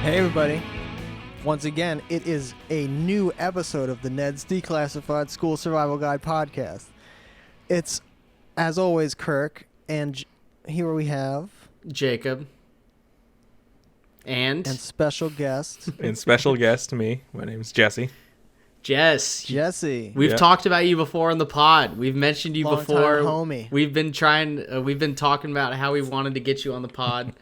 Hey everybody, once again it is a new episode of the Ned's Declassified School Survival Guide podcast. It's, as always, Kirk, and here we have Jacob and special guest. And special guest to me, my name is Jesse. Jesse. We've talked about you before on the pod. We've mentioned you before. Homie. We've been talking about how we wanted to get you on the pod.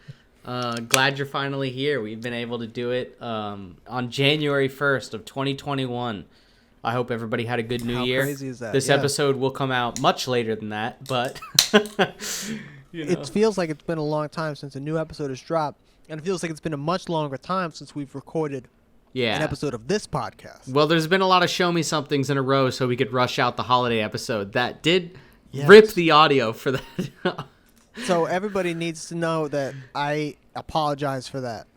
Glad you're finally here. We've been able to do it on January 1st of 2021. I hope everybody had a good New Year. How crazy is that? This episode will come out much later than that, but It feels like it's been a long time since a new episode has dropped, and it feels like it's been a much longer time since we've recorded an episode of this podcast. Well, there's been a lot of show me somethings in a row so we could rush out the holiday episode. That did rip the audio for that. So everybody needs to know that I apologize for that.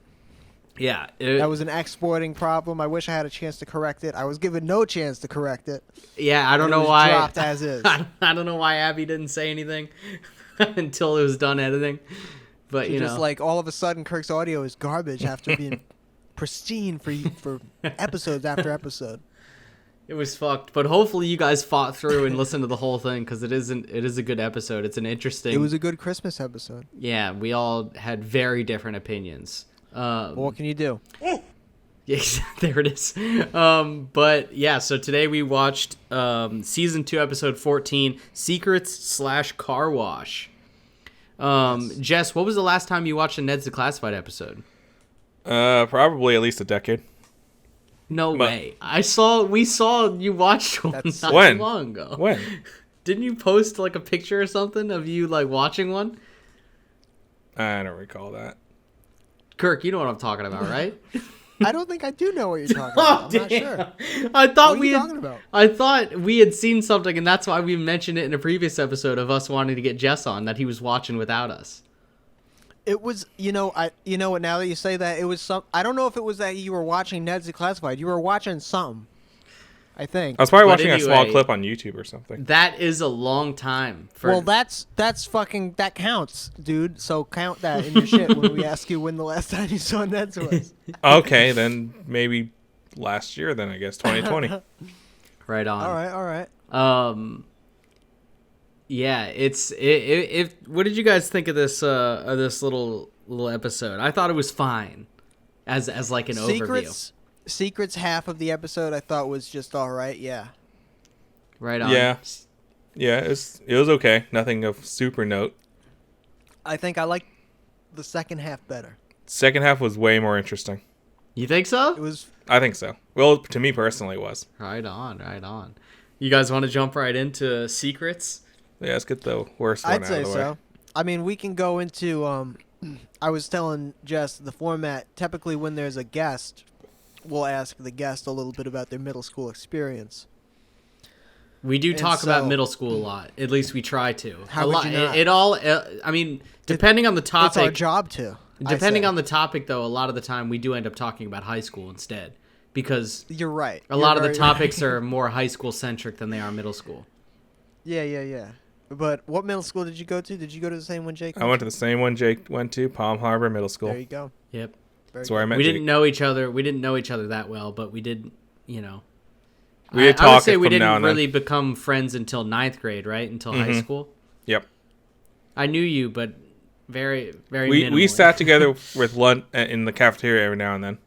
Yeah. That was an exporting problem. I wish I had a chance to correct it. I was given no chance to correct it. Yeah, I don't know it was why. Dropped as is. I don't know why Abby didn't say anything until it was done editing. But Just like all of a sudden Kirk's audio is garbage after being pristine for episodes after episode. It was fucked, but hopefully you guys fought through and listened to the whole thing because it is a good episode. It's an interesting. It was a good Christmas episode. Yeah, we all had very different opinions. What can you do? Yes, there it is. But yeah, so today we watched season 2, episode 14, Secrets/Car Wash. Yes. Jess, what was the last time you watched a Ned's Declassified episode? Probably at least a decade. No way. We saw you watched one not too long ago. When? Didn't you post like a picture or something of you like watching one? I don't recall that. Kirk, you know what I'm talking about, right? I don't think I do know what you're talking about. I'm not sure. I thought what are you talking about? I thought we had seen something, and that's why we mentioned it in a previous episode of us wanting to get Jess on, that he was watching without us. It was, what, now that you say that, it was I don't know if it was that you were watching Ned's Declassified. You were watching something, I think. I was probably But watching a small clip on YouTube or something. That is a long time. Well, that's fucking, that counts, dude. So count that in your shit when we ask you when the last time you saw Ned's was. Okay, then maybe last year, then I guess 2020. Right on. All right. Yeah, what did you guys think of this little episode? I thought it was fine as like an overview. Secrets half of the episode I thought was just all right. Yeah. Right on. Yeah, it was okay. Nothing of super note. I think I liked the second half better. Second half was way more interesting. You think so? It was. I think so. Well, to me personally, it was. Right on. You guys want to jump right into Secrets? Yeah, let's get the worst one I'd out say of the so. way. I mean, we can go into. I was telling Jess the format. Typically, when there's a guest, we'll ask the guest a little bit about their middle school experience. We do talk about middle school a lot. At least we try to. How would you not? I mean, depending on the topic. It's our job to. Depending on the topic, though, a lot of the time we do end up talking about high school instead. Because you're right. A lot of the topics are more high school centric than they are middle school. Yeah. But what middle school did you go to? Did you go to the same one Jake? I went to the same one Jake went to, Palm Harbor Middle School. There you go. Yep. That's where I met We Jake. didn't know each other. We didn't know each other that well, but we did, We had I would say talk we from now didn't and really then. become friends until 9th grade, right? Until high school. Yep. I knew you, but very, very We minimally. sat together with lunch in the cafeteria every now and then.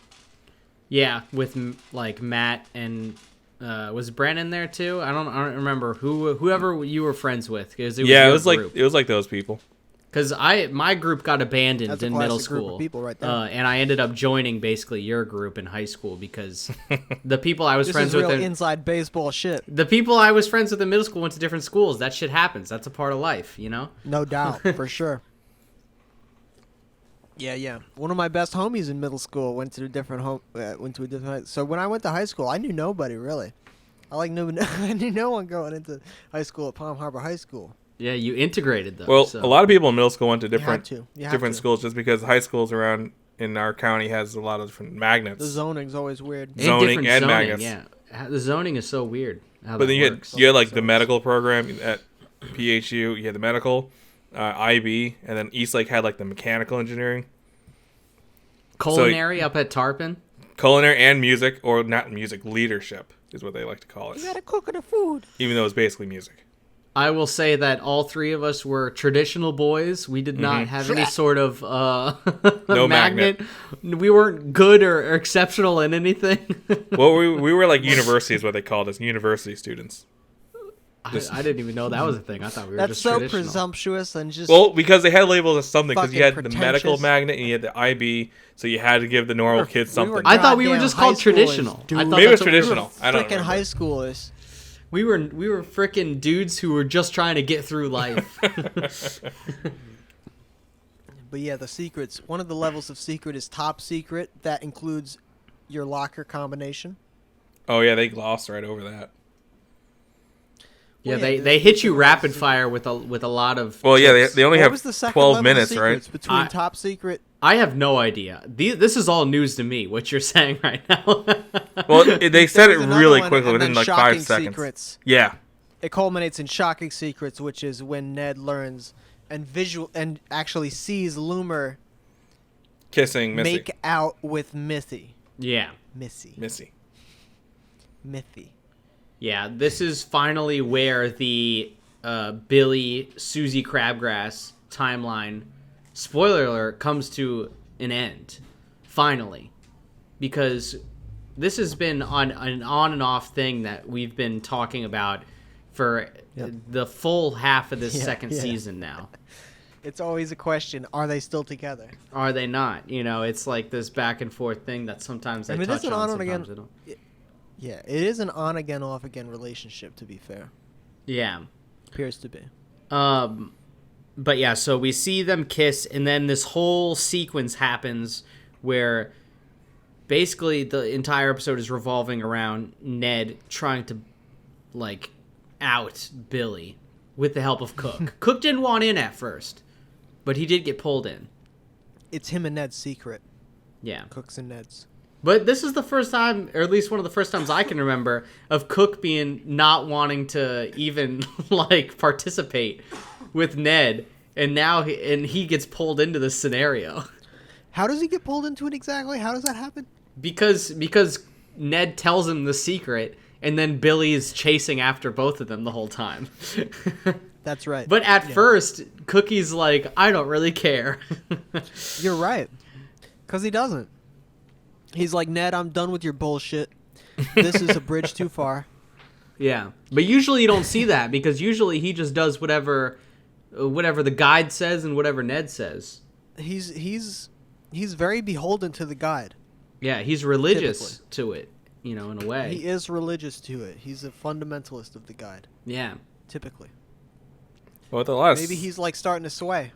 Yeah, with like Matt and was Brandon there too? I don't remember whoever you were friends with. It was like those people. Because my group got abandoned That's a in middle classic group school, of people right there. and I ended up joining basically your group in high school because the people I was This friends is with real inside baseball shit. the people I was friends with in middle school went to different schools. That shit happens. That's a part of life, No doubt, for sure. Yeah. One of my best homies in middle school went to a different So when I went to high school, I knew nobody really. I knew no one going into high school at Palm Harbor High School. Yeah, you integrated though. Well, so. a lot of people in middle school went to You different have to. schools just because high schools around in our county has a lot of different magnets. The zoning's always weird. And zoning different and zoning, magnets. Yeah, the zoning is so weird. But then you had like the medical program at PHU. You had the medical, IB, and then Eastlake had like the mechanical engineering. Culinary up at Tarpon. Culinary and music, or not music, leadership is what they like to call it. You gotta cook the food. Even though it's basically music. I will say that all three of us were traditional boys. We did not have any sort of No magnet. We weren't good or exceptional in anything. Well, we were like university is what they called us, university students. I didn't even know that was a thing. I thought we were That's just so traditional. presumptuous and just Well, because they had labels as something, because you had fucking the medical pretentious. magnet and you had the IB, so you had to give the normal kids we were something. I thought we were goddamn just high called schoolers, traditional. dude. I thought Maybe it was that's what we were. traditional. I don't freaking remember. high schoolers. We were freaking dudes who were just trying to get through life. But yeah, the secrets. One of the levels of secret is top secret. That includes your locker combination. Oh yeah, they glossed right over that. Yeah, Well, they there's hit you different rapid levels of fire with a lot of. Well, yeah, tips. they only What have was the second 12 level minutes, of right? secrets between I- top secret? I have no idea. This is all news to me. What you're saying right now. Well, they said There it was another really one, quickly and within then like shocking 5 seconds. Secrets. Yeah. It culminates in shocking secrets, which is when Ned learns and actually sees Loomer Kissing Missy. make out with Missy. Yeah. Missy. Yeah, this is finally where the Billy Susie Crabgrass timeline, spoiler alert, comes to an end. Finally. Because this has been an on and off thing that we've been talking about for the full half of this second season now. It's always a question: are they still together? Are they not? You know, it's like this back and forth thing that sometimes they I mean, touch it's an on, on and sometimes again. they don't. Yeah, it is an on again, off again relationship. To be fair, Yeah. appears to be. But yeah, so we see them kiss, and then this whole sequence happens where basically the entire episode is revolving around Ned trying to, like, out Billy with the help of Cook. Cook didn't want in at first, but he did get pulled in. It's him and Ned's secret. Yeah. Cook's and Ned's. But this is the first time, or at least one of the first times I can remember, of Cook being not wanting to even, like, participate with Ned, and now he gets pulled into this scenario. How does he get pulled into it exactly? How does that happen? Because Ned tells him the secret, and then Billy is chasing after both of them the whole time. That's right. But at first, Cookie's like, I don't really care. You're right. Because he doesn't. He's like, Ned, I'm done with your bullshit. This is a bridge too far. Yeah. But usually you don't see that, because usually he just does whatever the guide says and whatever Ned says. He's very beholden to the guide. Yeah, he's religious to it, in a way. He is religious to it. He's a fundamentalist of the guide, Yeah. typically. Well, the last. Maybe he's like starting to sway.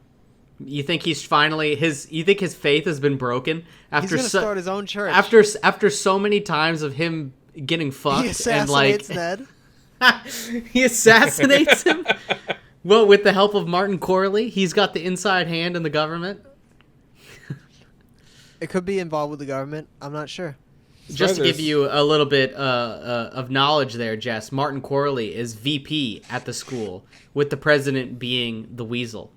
You think he's finally you think his faith has been broken after He's gonna start his own church. after so many times of him getting fucked He assassinates Ned. he assassinates him. Well, with the help of Martin Corley, he's got the inside hand in the government. It could be involved with the government. I'm not sure. Just to give you a little bit of knowledge there, Jess, Martin Corley is VP at the school, with the president being the Weasel.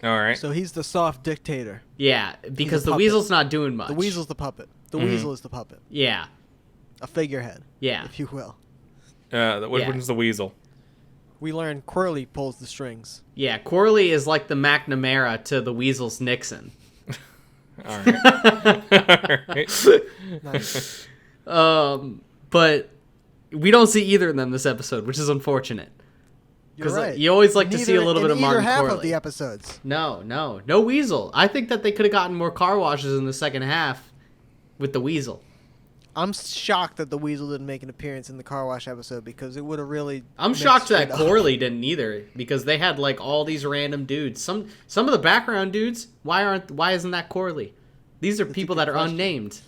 All right. So he's the soft dictator. Yeah, because the puppet. Weasel's not doing much. The Weasel's the puppet. The Weasel is the puppet. Yeah, A figurehead, yeah. if you will. Which Yeah. one's the weasel? We learn Quirly pulls the strings. Yeah, Corley is like the McNamara to the Weasel's Nixon. All right. All right. Nice. But we don't see either of them this episode, which is unfortunate. You're 'Cause, right. you always like to see a little bit of in Martin either half Corley. of the episodes. No Weasel. I think that they could have gotten more car washes in the second half with the Weasel. I'm shocked that the Weasel didn't make an appearance in the car wash episode because it would have really. I'm mixed shocked that it up. Corley didn't either, because they had like all these random dudes. Some of the background dudes. Why isn't that Corley? These are people that are question. unnamed.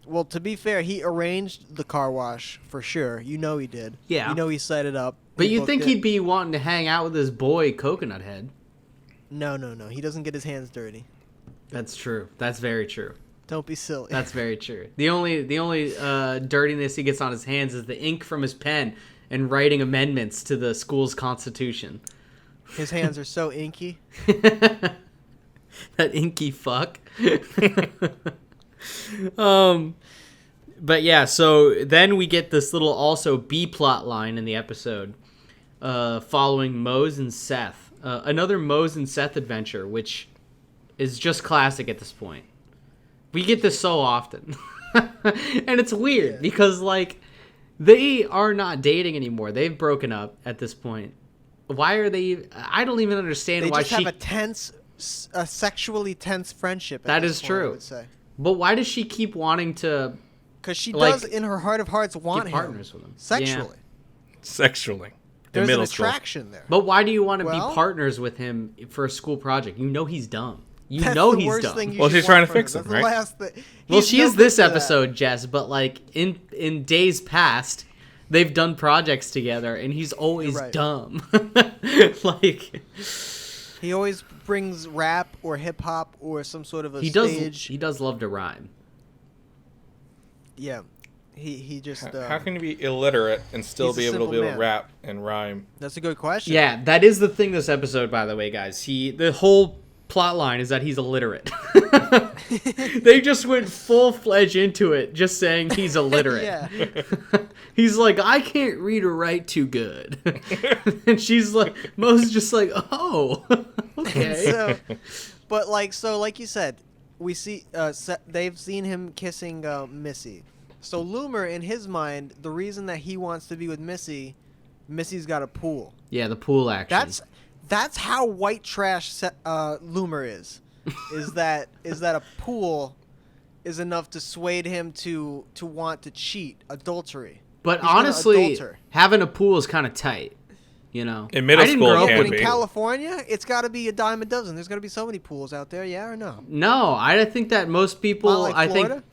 Well, to be fair, he arranged the car wash for sure. You know he did. Yeah. You know he set it up. But He you'd booked think it. he'd be wanting to hang out with his boy Coconut Head. No. He doesn't get his hands dirty. That's true. That's very true. Don't be silly. That's very true. The only dirtiness he gets on his hands is the ink from his pen and writing amendments to the school's constitution. His hands are so inky. That inky fuck. But yeah, so then we get this little also B plot line in the episode, following Mose and Seth. Another Mose and Seth adventure, which is just classic at this point. We get this so often. And it's weird because, like, they are not dating anymore. They've broken up at this point. Why are they? I don't even understand why They just have a sexually tense friendship. That is point, true. I would say. But why does she keep wanting to? Because she like, does, in her heart of hearts, want him partners with him sexually. Sexually. In There's an middle school. attraction there. But why do you want to Well- be partners with him for a school project? You know he's dumb. You That's know the he's worst dumb. thing you Well, should she's trying want to from fix him. him, That's the right? last thing. Well, He's she no is this good for that. episode, Jess, but like in days past, they've done projects together, and he's always You're right. dumb. Like He always brings rap or hip hop or some sort of a he stage. does love to rhyme. Yeah, he just. How can you be illiterate and still he's a be able simple to man. rap and rhyme? That's a good question. Yeah, that is the thing this episode, by the way, guys. The whole plot line is that he's illiterate. They just went full-fledged into it, just saying he's illiterate. Yeah. He's like, I can't read or write too good. And she's like, Mo's just like, oh, okay. So, but like you said, we see they've seen him kissing Missy. So Loomer, in his mind, the reason that he wants to be with Missy's got a pool. Yeah, the pool action. That's how white trash Loomer is. Is that a pool is enough to sway him to want to cheat, adultery. But He's gonna honestly, adulter. having a pool is kind of tight, you know. In middle I didn't school, grow it up can But with in be. California, it's got to be a dime a dozen. There's got to be so many pools out there, yeah or no? No, I think that most people. Not like I Florida? think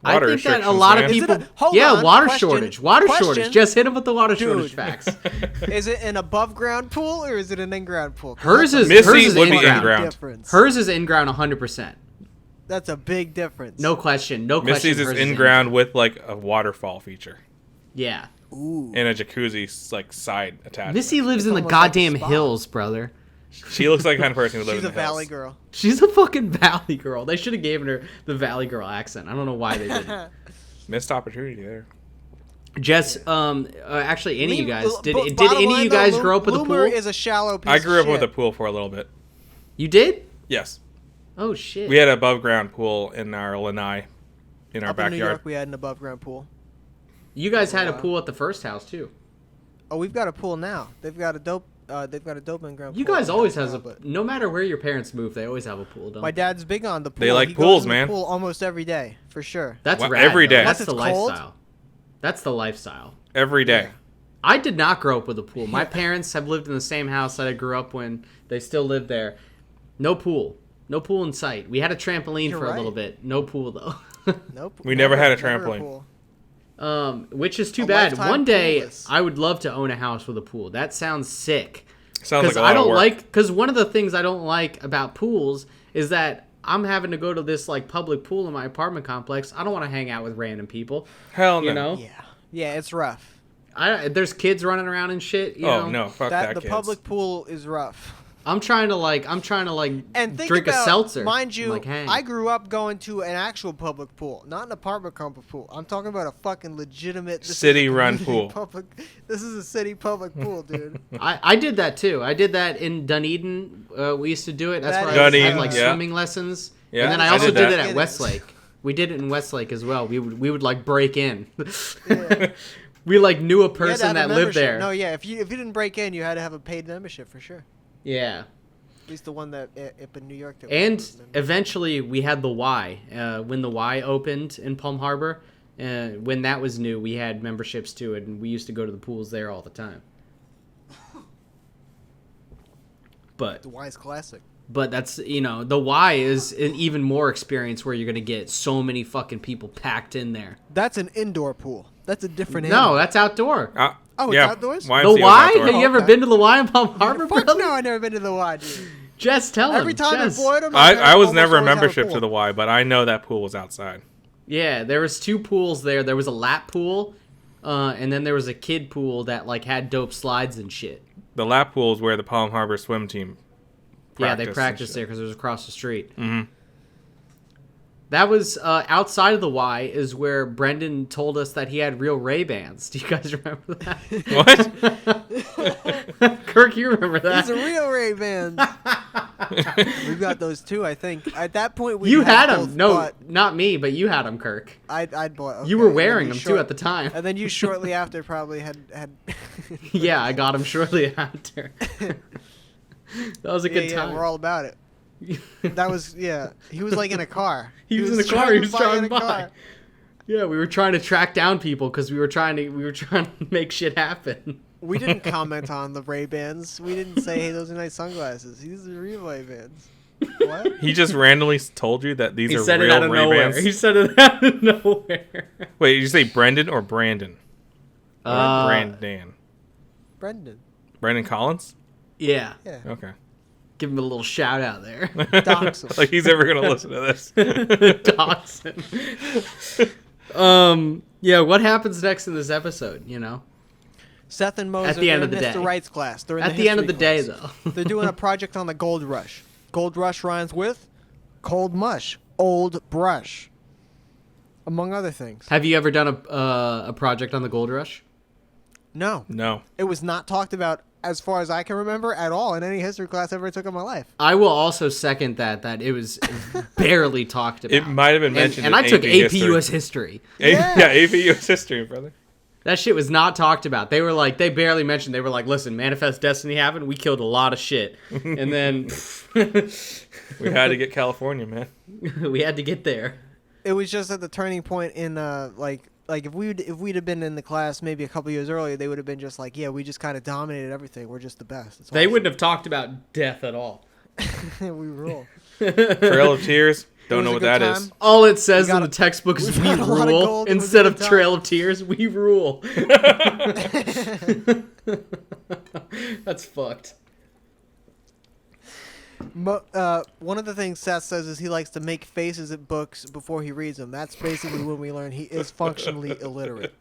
Water I think that a restrictions, lot man. of Is it people. a- hold yeah, on, water question, shortage. Water shortage. question. Just hit him with the water Dude. shortage facts. Is it an above ground pool or is it an in ground pool? 'Cause Hers that's a is- Missy hers is would be in-ground. in-ground. Difference. Hers is in ground 100%. That's a big difference. No question. No question. Missy's is hers in ground with like a waterfall feature Yeah. Ooh. and a jacuzzi like side attachment. Missy lives in the almost like a goddamn spa. hills, brother. She looks like the kind of person who lives She's in a the hills. valley girl. She's a fucking valley girl. They should have given her the valley girl accent. I don't know why they didn't. Missed opportunity there. Jess, actually, any of you guys did Bottom any of line, you though, guys grow up with a Loomer pool? is a shallow piece I grew of up with a shit. pool for a little bit. You did? Yes, Oh shit. we had an above ground pool in our lanai, in our Up in New backyard. York, we had an above ground pool. You guys had a Wow. pool at the first house too. Oh, we've got a pool now. They've got a dope in ground. You pool guys now, always has a. but No matter where your parents move, they always have a pool. Don't my they? dad's big on the pool. They like He goes pools, in the man. Pool almost every day, for sure. That's Well, rad, every though. day. That's Unless the it's cold. lifestyle. That's the lifestyle. Every day. Yeah. I did not grow up with a pool. My parents have lived in the same house that I grew up when they still lived there. No pool. No pool in sight. We had a trampoline You're for a little right. bit. No pool though. Nope. We never had a never trampoline. pool. Which is too A bad. lifetime One day poolless. I would love to own a house with a pool. That sounds sick. Sounds like Because a lot I don't of work. like. Because one of the things I don't like about pools is that I'm having to go to this like public pool in my apartment complex. I don't want to hang out with random people. Hell no. You know. Yeah. Yeah, it's rough. There's kids running around and shit. You Oh know? no, fuck That that. the kids. public pool is rough. I'm trying to And think drink about, a seltzer. Mind you, Like, hey. I grew up going to an actual public pool, not an apartment complex pool. I'm talking about a fucking legitimate this is a City-run community pool. Public, this is a city public pool, dude. I did that too. I did that in Dunedin. We used to do it. That's That where is- I had Dunedin, like yeah. swimming lessons. Yeah, And then I I also did did that. it at Westlake. We did it in Westlake as well. We would like break in. Yeah. We like knew a You had to person have a that lived membership. there. No, yeah. If you didn't break in, you had to have a paid membership for sure. Yeah. At least the one that up in New York. That And was eventually we had the Y. When the Y opened in Palm Harbor, when that was new, we had memberships to it, and we used to go to the pools there all the time. But the Wise Classic. that's, the Y is an even more experience where you're going to get so many fucking people packed in there. That's an indoor pool. That's a different. No, animal. that's outdoor. Oh, it's yeah, outdoors? YMCA The was Y? outdoor. Have you ever Okay. been to the Y in Palm Harbor, Fuck brother? no, I never been to the Y, dude. Jess, tell him. Every time in Jess. Florida, my I parents was almost never a always have membership pool. to the Y, but I know that pool was outside. Yeah, there was 2 pools there. There was a lap pool, and then there was a kid pool that like had dope slides and shit. The lap pool is where the Palm Harbor swim team Yeah, they and practiced shit. there because it was across the street. Mm-hmm. That was outside of the Y is where Brendan told us that he had real Ray-Bans. Do you guys remember that? What? Kirk, you remember that? These are real Ray-Bans. We've got those too, I think. At that point, we You had both them. No, bought- not me, but you had them, Kirk. I'd bought. Okay. You were and then wearing you them too at the time. And then you shortly after probably had. Yeah, I got them shortly after. That was a good yeah, time. we're all about it. That was He was like in a car. He was in the car. He was driving in a by. car. Yeah, we were trying to track down people because we were trying to make shit happen. We didn't comment on the Ray-Bans. We didn't say, "Hey, those are nice sunglasses. These are real Ray-Bans." What? He just randomly told you that these He are said it real out of nowhere. Ray-Bans? He said it out of nowhere. Wait, did you say Brendan or Brandon? Or Brandon? Brendan. Brandon Collins? Yeah. Yeah. Okay. Give him a little shout out there. Dox him. Like he's ever gonna listen to this. Dox him. Yeah, what happens next in this episode, you know? Seth and Mose At are the end in of the Mr. day. Wright's class. They're in At the end of the history day, class. though. They're doing a project on the Gold Rush. Gold Rush rhymes with cold mush, old brush, among other things. Have you ever done a project on the Gold Rush? No, No. it was not talked about as far as I can remember at all in any history class I ever took in my life. I will also second that it was barely talked about. It might have been mentioned And in I took AP history. US history. Yeah. Yeah, AP US history, brother. That shit was not talked about. They were like, they barely mentioned. They were like, listen, Manifest Destiny happened. We killed a lot of shit. And then We had to get California, man. we had to get there. It was just at the turning point in like if we'd have been in the class maybe a couple years earlier, they would have been just like, yeah, we just kind of dominated everything. We're just the best. It's They awesome. wouldn't have talked about death at all. We rule. Trail of Tears. Don't was know a what good that time. is. All it says We got in the a- textbook is we we got a lot of rule. gold. It was a Instead good of time. Trail of Tears, we rule. That's fucked. One of the things Seth says is he likes to make faces at books before he reads them. That's basically when we learn he is functionally illiterate.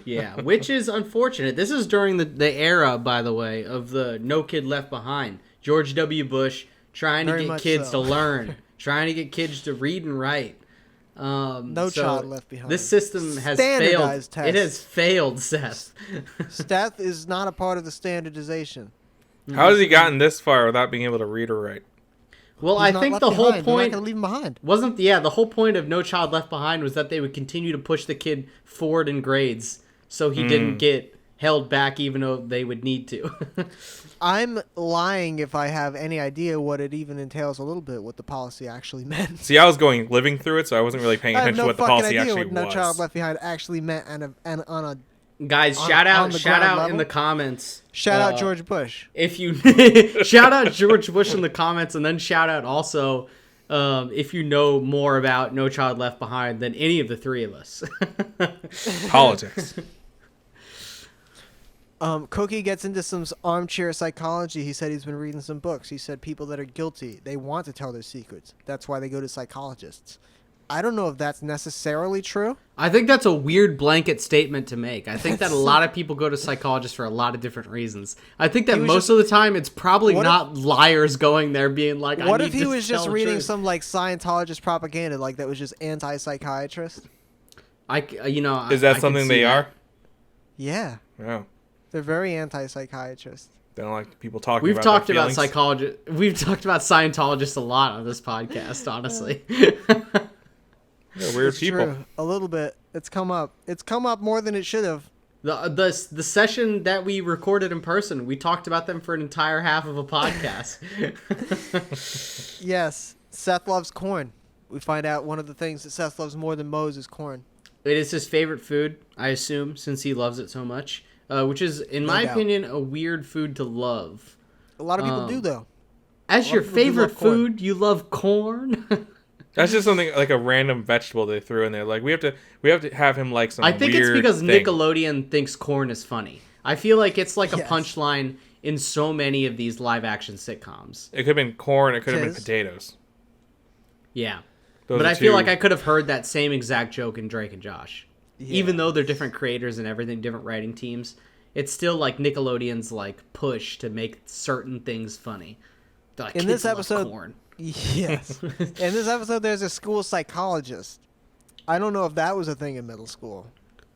Yeah, which is unfortunate. This is during the era, by the way, of the No Kid Left Behind. George W. Bush trying to Very get much kids so. to learn, trying to get kids to read and write. No child left behind. This system has Standardized failed. It tests. has failed, Seth. Seth is not a part of the standardization. How has he gotten this far without being able to read or write? Well, He's I not think left the whole behind. They're not point gonna leave him behind. wasn't the whole point of No Child Left Behind was that they would continue to push the kid forward in grades so he didn't get held back even though they would need to. I'm lying if I have any idea what it even entails a little bit, what the policy actually meant. See, I was living through it, so I wasn't really paying I have attention no to what the fucking policy idea actually what No was. Child Left Behind actually meant and on a Guys, On- shout on the out ground in level? the comments. shout out George Bush. If you shout out George Bush in the comments, and then shout out also if you know more about No Child Left Behind than any of the three of us. Politics. Cookie gets into some armchair psychology. He said he's been reading some books. He said people that are guilty, they want to tell their secrets. That's why they go to psychologists. I don't know if that's necessarily true. I think that's a weird blanket statement to make. I think that a lot of people go to psychologists for a lot of different reasons. I think that He was most of the time it's probably What if- not liars going there being like, What I if need he to was tell just the reading truth. some like Scientologist propaganda, like that was just anti-psychiatrist? Is that something they are? Yeah, No. they're very anti-psychiatrist. They don't like people talking We've about talked their about feelings. psychologists. We've talked about Scientologists a lot on this podcast, honestly. They're weird It's people. true. A little bit. It's come up. It's come up more than it should have. The session that we recorded in person, we talked about them for an entire half of a podcast. Yes, Seth loves corn. We find out one of the things that Seth loves more than Mose is corn. It is his favorite food, I assume, since he loves it so much. Which is, in No my doubt. opinion, a weird food to love. A lot of people do though. As lot your of people do favorite love corn. food, you love corn? That's just something like a random vegetable they threw in there. Like we have to have him like some. I think it's weird because thing. Nickelodeon thinks corn is funny. I feel like it's like a Yes. punchline in so many of these live action sitcoms. It could have been corn. It could have been Tis. potatoes. Yeah. Those But are I feel two- like I could have heard that same exact joke in Drake and Josh. Yeah. Even though they're different creators and everything, different writing teams, it's still like Nickelodeon's like push to make certain things funny. The In kids this love episode- corn. Yes. In this episode, there's a school psychologist. I don't know if that was a thing in middle school.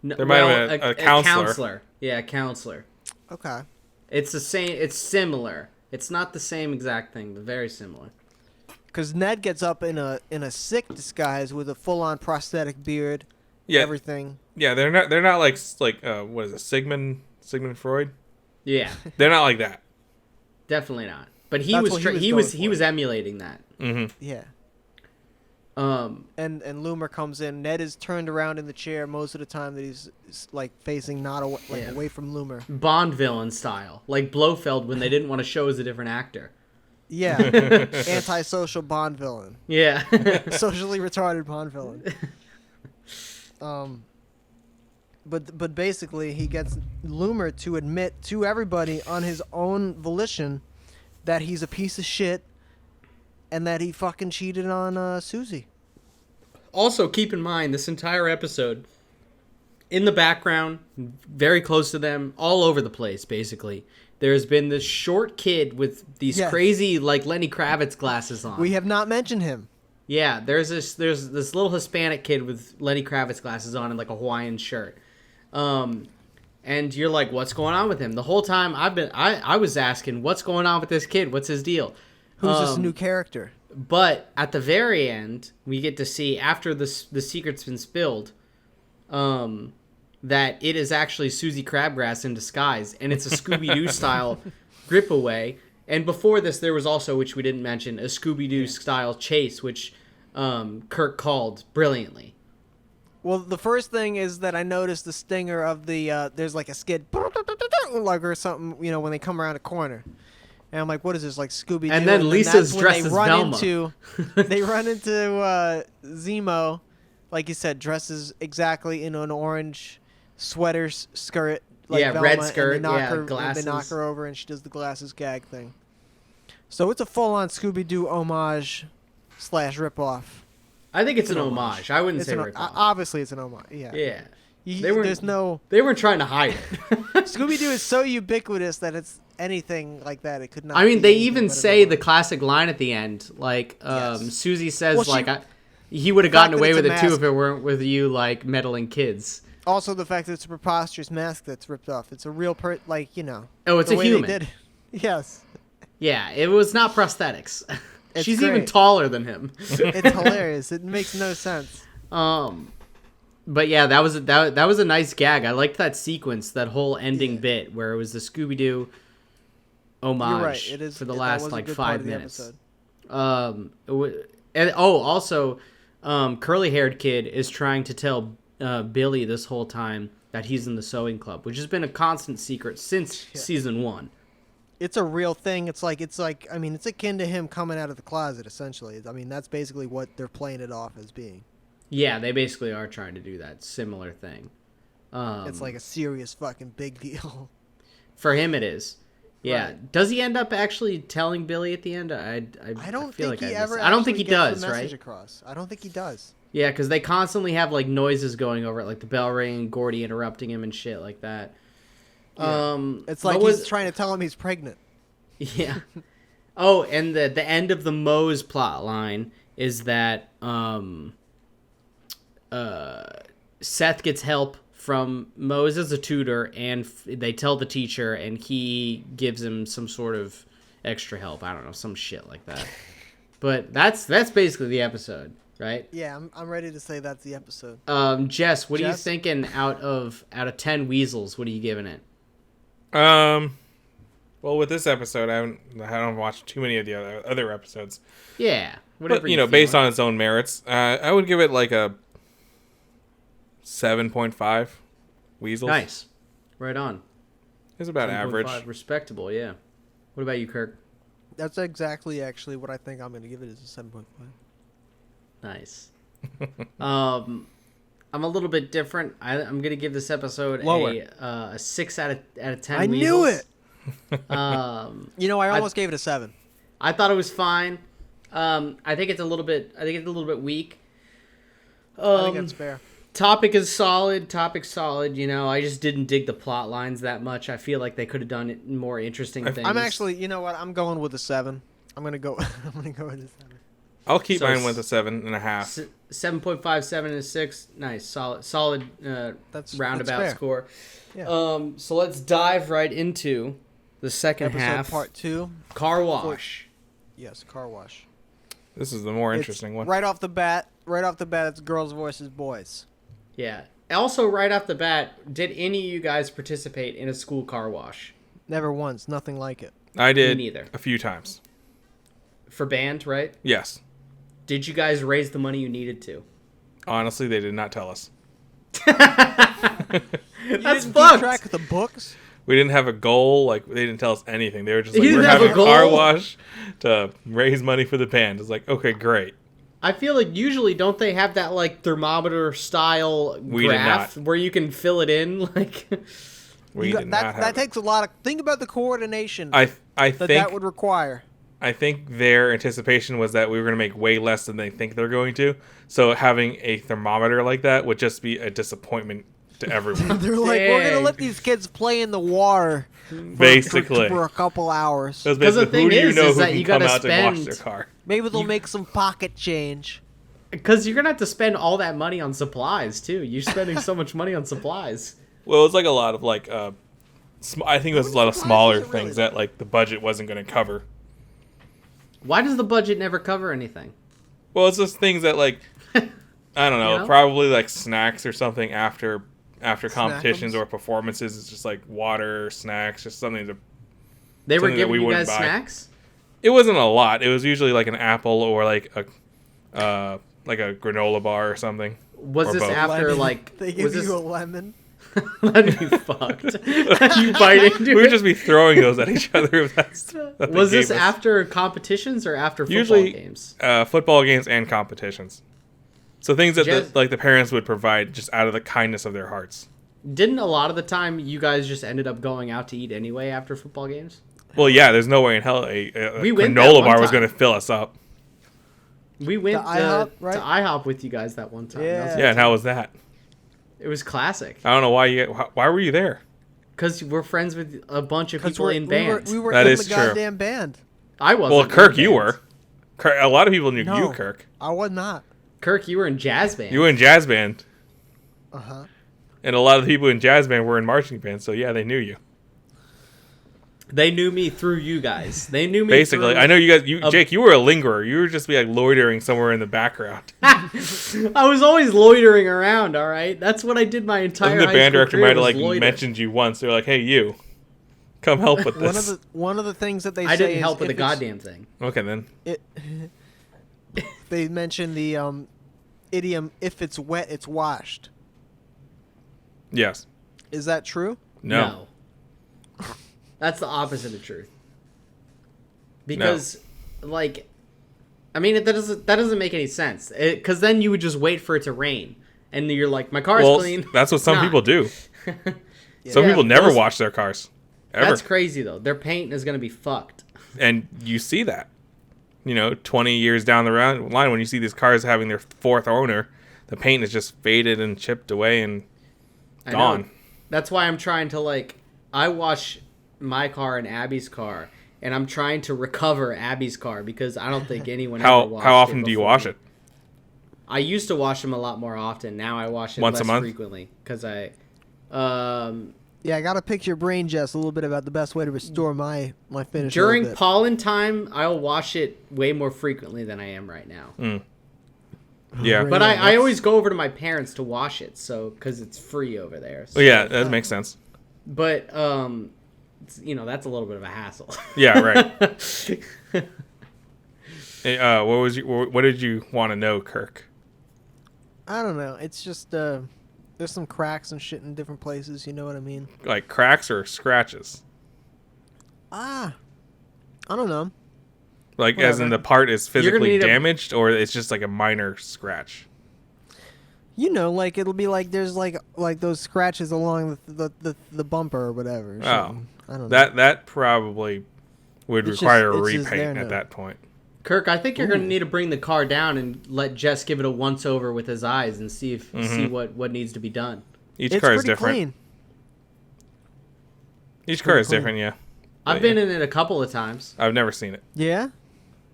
No, There might have been a counselor. Yeah, a counselor. Okay. It's the same. It's similar. It's not the same exact thing, but very similar. Because Ned gets up in a sick disguise with a full-on prosthetic beard, Yeah, everything. yeah. They're not like what is it, Sigmund Freud? Yeah, They're not like that. definitely not. But he That's was what he was going for. emulating that. Mm-hmm. Yeah. Um, And Loomer comes in. Ned is turned around in the chair most of the time that he's like facing not away, Yeah. away from Loomer. Bond villain style, like Blofeld when they didn't want to show as a different actor. Yeah. Antisocial Bond villain. Yeah. Socially retarded Bond villain. But basically he gets Loomer to admit to everybody on his own volition that he's a piece of shit and that he fucking cheated on Susie. Also, keep in mind this entire episode, in the background, very close to them, all over the place, basically. There's been this short kid with these Yes. crazy, like Lenny Kravitz glasses on. We have not mentioned him. Yeah, there's this little Hispanic kid with Lenny Kravitz glasses on and like a Hawaiian shirt. And you're like, what's going on with him? The whole time I was asking, what's going on with this kid? What's his deal? Who's this new character? But at the very end, we get to see, after the secret's been spilled, that it is actually Susie Crabgrass in disguise, and it's a Scooby-Doo style grip away. And before this, there was also, which we didn't mention, a Scooby-Doo style chase, which Kirk called brilliantly. Well, the first thing is that I noticed the stinger of the there's like a skid like or something, when they come around a corner. And I'm like, what is this, like Scooby-Doo? And then Lisa's that's when dressed as Velma. They run into Zemo, like you said, dresses exactly in an orange sweater skirt. Like Yeah, Velma, red skirt, and they knock yeah, her, and glasses. they knock her over, and she does the glasses gag thing. So it's a full-on Scooby-Doo homage / ripoff. I think it's an an homage. I wouldn't It's say an, rip off. obviously, it's an homage. Yeah. Yeah. There's no They weren't trying to hide it. Scooby-Doo is so ubiquitous that it's anything like that. It could not. I mean, be they anything even but an say the homage. classic line at the end, like Yes. Susie says, Well, she- he would have gotten that away it's a with it too mask. if it weren't with you, like meddling kids. Also, the fact that it's a preposterous mask that's ripped off. It's a real Oh, it's the a way they human. did. Yes, Yeah, it was not prosthetics. It's She's even great. taller than him. it's hilarious. It makes no sense. But yeah, that was a nice gag. I liked that sequence, that whole ending bit where it was the Scooby Doo homage You're right. It is for the that last was a like good part 5 of the minutes. episode. Also, curly haired kid is trying to tell Billy this whole time that he's in the sewing club, which has been a constant secret since season 1. It's a real thing. It's akin to him coming out of the closet. Essentially, I mean, that's basically what they're playing it off as being. Yeah, they basically are trying to do that similar thing. It's like a serious fucking big deal. For him, it is. Yeah. Right. Does he end up actually telling Billy at the end? I don't feel think like he I ever. missed it. I don't think he actually gets does, the message right? across. I don't think he does. Yeah, because they constantly have like noises going over it, like the bell ringing, Gordy interrupting him, and shit like that. Yeah. It's like he's trying to tell him he's pregnant. Yeah. Oh, and the end of the Mose plot line is that Seth gets help from Mose as a tutor, and they tell the teacher, and he gives him some sort of extra help. I don't know, some shit like that. But that's basically the episode, right? Yeah, I'm ready to say that's the episode. Jess, what are you Jess? thinking out of 10 weasels? What are you giving it? Well, with this episode, I haven't watched too many of the other episodes. Yeah, whatever. But, based on its own merits, I would give it like a 7.5 weasels. Nice, right on. It's about 7.5, average. respectable. Yeah. What about you, Kirk? That's exactly actually what I think I'm going to give it is a 7.5. Nice. I'm a little bit different. I'm gonna give this episode Lower. a 6 out of 10. I knew weasels. it. I I almost gave it a 7. thought it was fine. I think it's a little bit weak. I think that's fair. Topic is solid. Topic's solid. I just didn't dig the plot lines that much. I feel like they could have done it more interesting things. I'm actually, you know what? I'm going with a 7. I'm gonna go. I'm gonna go with this. I'll keep So mine with a 7.5. 7.5, 7 and a 6. Nice, solid. That's roundabout fair. score. Yeah. So let's dive right into the second Episode half. part 2. Car wash. Yes, car wash. This is the more It's interesting one. Right off the bat, it's girls versus boys. Yeah. Also, right off the bat, did any of you guys participate in a school car wash? Never once. Nothing like it. I did Me neither. a few times. For band, right? Yes. Did you guys raise the money you needed to? Honestly, they did not tell us. That's Keep fucked. track of the books. We didn't have a goal. Like, they didn't tell us anything. They were just You like, we're didn't have having a a car goal? wash to raise money for the band. It's like, okay, great. I feel like usually don't they have that like thermometer style We did graph not. where you can fill it in? Like, We You got- did not have that it. takes a lot of. Think about the coordination I that think would require. I think their anticipation was that we were going to make way less than they think they're going to. So having a thermometer like that would just be a disappointment to everyone. They're like, we're gonna Dang. let these kids play in the water. Basically. For a couple hours. So it's 'Cause the basically, thing who do you is know who that can you come gotta out and wash spend- their car? Maybe they'll You- make some pocket change. because you're gonna have to spend all that money on supplies too. You're spending so much money on supplies. Well, it's like a lot of like, I think it was a lot of Supplies smaller isn't really things that like the budget wasn't going to cover. Why does the budget never cover anything? Well, it's just things that like, I don't know, You know? probably like snacks or something after competitions Snackums? or performances. It's just like water, snacks, just something to. They were Something that we giving you wouldn't guys buy. snacks. It wasn't a lot. It was usually like an apple or like a granola bar or something. Was Or this both. after Lemon. like? They give was this? you a lemon. That'd be fucked. You bite into We would it. just be throwing those at each other. If that's what they Was this gave us. after competitions or after football Usually games? Football games and competitions? So things that Jess- the parents would provide just out of the kindness of their hearts. Didn't a lot of the time you guys just ended up going out to eat anyway after football games? Well, yeah, there's no way in hell a We went that granola one bar was time. going to fill us up. We went To IHOP, right? to IHOP with you guys that one time. Yeah. Yeah, and how was that? It was classic. I don't know why were you there? Because we're friends with a bunch of 'Cause people in bands. We were That in is the true. goddamn band. I wasn't. Well, Kirk, in you bands. were. A lot of people knew No. you, Kirk. I was not. Kirk, you were in jazz band. You were in jazz band, Uh huh. and a lot of the people in jazz band were in marching band. So yeah, they knew you. They knew me through you guys. They knew me. Basically, through- I know you guys. Jake, you were a lingerer. You were just be like loitering somewhere in the background. I was always loitering around. All right, that's what I did my entire. And the high band school director career might have was like loiter. mentioned you once. They're like, "Hey, you, come help with this." One of the things that they I say didn't is help with a if it's- goddamn thing. Okay, then. It, they mention the idiom "if it's wet, it's washed." Yes. Is that true? No. That's the opposite of truth. Because, like, I mean, that doesn't make any sense. Because then you would just wait for it to rain, and you're like, my car's Well, clean. that's what some Nah. people do. Some Yeah, people never those- wash their cars, ever, That's crazy though. Their paint is gonna be fucked. and you see that. 20 years down the line, when you see these cars having their fourth owner, the paint is just faded and chipped away and I know. gone. That's why I'm trying to I wash my car and Abby's car, and I'm trying to recover Abby's car because I don't think anyone ever How washed often do you before wash me. it? I used to wash them a lot more often. Now I wash it Once a less month? frequently because I. Yeah, I gotta pick your brain, Jess, a little bit about the best way to restore my finish. a During little bit. pollen time, I'll wash it way more frequently than I am right now. Yeah. Right. But Yeah, I that's- always go over to my parents to wash it, so because it's free over there. So. Well, yeah, that makes sense. But that's a little bit of a hassle. Yeah, right. Hey, what did you want to know, Kirk? I don't know. It's just there's some cracks and shit in different places. You know what I mean? Like cracks or scratches? I don't know. Like as in Whatever. the part is You're gonna physically need a- damaged, or it's just like a minor scratch? Like it'll be like there's like those scratches along the bumper or whatever. or Oh, something. I don't know. that probably would It's require a just- it's just there repaint at now. that point. Kirk, I think you're going to need to bring the car down and let Jess give it a once over with his eyes and see what needs to be done. Each It's car is pretty different. clean. Each car is clean. different, yeah. I've been in it a couple of times. I've never seen it. Yeah.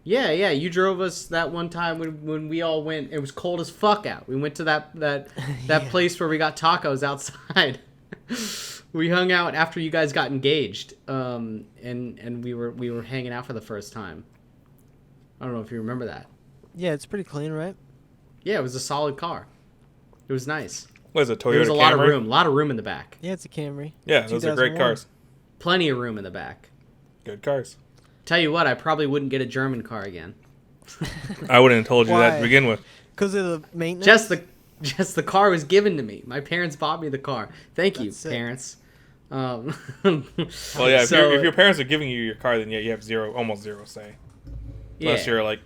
Yeah, yeah. You drove us that one time when we all went. It was cold as fuck out. We went to that place where we got tacos outside. We hung out after you guys got engaged, and we were hanging out for the first time. I don't know if you remember that. Yeah, it's pretty clean, right? Yeah, it was a solid car. It was nice. What is it, Toyota There was a lot of Camry? room. In the back. Yeah, it's a Camry. Yeah, those are great 2001. cars. Plenty of room in the back. Good cars. Tell you what, I probably wouldn't get a German car again. I wouldn't have told you that Why? to begin with. Because of the maintenance? Just the car was given to me. My parents bought me the car. Thank you, That's sick. parents. Well, yeah, So- if your parents are giving you your car, then yeah, you have almost zero say. Unless you're like,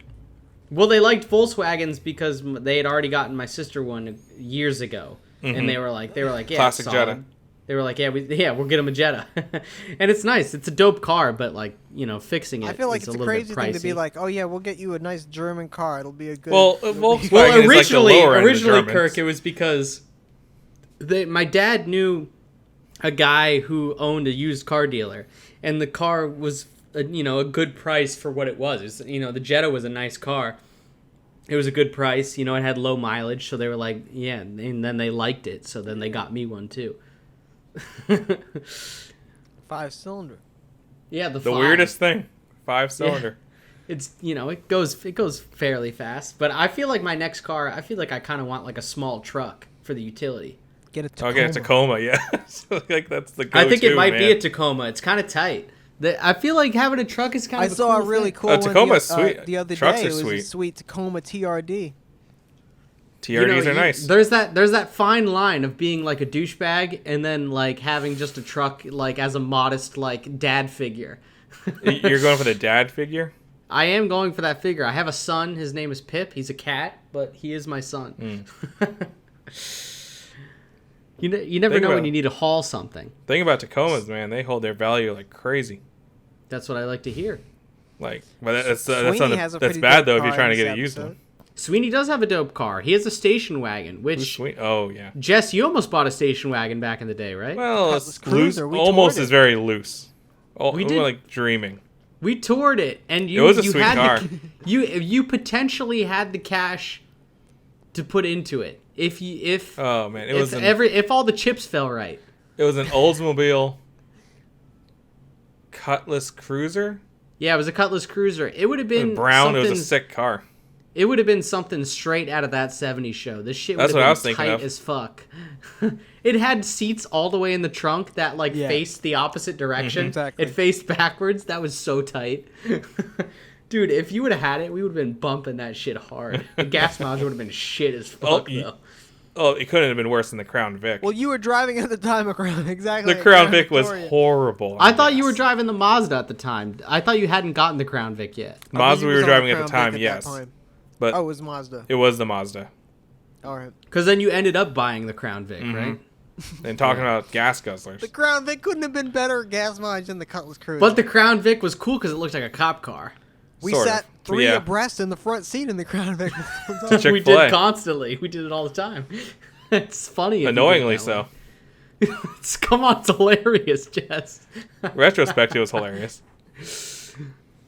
Well, they liked Volkswagens because they had already gotten my sister one years ago, and they were like, yeah, Classic it's solid. Jetta. They were like, we'll get them a Jetta, and it's nice. It's a dope car, but like fixing it. I feel like is it's a little crazy bit thing to be pricey. like, oh yeah, we'll get you a nice German car. It'll be a good. well, it'll be- Volkswagen Well, is like the lower end of the Germans. Kirk, it was because my dad knew a guy who owned a used car dealer, and the car was a good price for what it was. It was, the Jetta was a nice car. It was a good price. It had low mileage, so they were like, yeah, and then they liked it, so then they got me one too. 5-cylinder. Yeah, The weirdest thing. 5-cylinder. It's it goes fairly fast, but I feel like my next car, I kind of want like a small truck for the utility. Get a Tacoma. Okay, Tacoma, yeah. So, like, that's the go-to, I think it might be man. a Tacoma. It's kind of tight. I feel like having a truck is kind I of. saw a cool really thing. cool one Tacoma's sweet. the other Trucks day. are It was sweet. a sweet Tacoma TRD. TRDs are nice. There's that fine line of being like a douchebag and then like having just a truck like as a modest like dad figure. You're going for the dad figure? I am going for that figure. I have a son. His name is Pip. He's a cat, but he is my son. You never know when you need to haul something. Thing about Tacomas, man, they hold their value like crazy. That's what I like to hear. Like, but that's Sweeney has a that's pretty bad dope though if car you're trying to in get a this used episode. one. Sweeney does have a dope car. He has a station wagon, Who's which Sweeney? Oh yeah. Jess, you almost bought a station wagon back in the day, right? Well, Cutlass it's Cruiser, loose. we Almost toured is it. very loose. We We did. were like dreaming. We toured it, and It was a you sweet had car. you potentially had the cash to put into it if Oh man, it was if all the chips fell right. it was an Oldsmobile Cutlass Cruiser. Yeah, it was a Cutlass Cruiser. It would have It been was brown. It was a something- sick car. It would have been something straight out of that '70s show. This shit would That's have what been I was thinking tight of. as fuck. It had seats all the way in the trunk that like Yeah. faced the opposite direction. Exactly. It faced backwards. That was so tight. Dude, if you would have had it, we would have been bumping that shit hard. The gas mileage would have been shit as fuck, though. Oh, it couldn't have been worse than the Crown Vic. Well, you were driving at the time of Crown. Exactly. The Crown Vic was Victoria. horrible. I on thought you gas. were driving the Mazda at the time. I thought you hadn't gotten the Crown Vic yet. I Mazda believe we it was were on driving at the Crown time, Vic yes. time. But Oh, it was Mazda. it was the Mazda. All right. Because then you ended up buying the Crown Vic, Mm-hmm. right? And talking about gas guzzlers. The Crown Vic couldn't have been better gas mileage than the Cutlass Cruiser. But the Crown Vic was cool because it looked like a cop car. we Sort sat of. 3 Yeah. abreast in the front seat in the Crown Vic. Chick- We Chick-fil-A. did constantly. We did it all the time. It's funny. if you do it Annoyingly that so. way. Come on, it's hilarious, Jess. Retrospect, it was hilarious.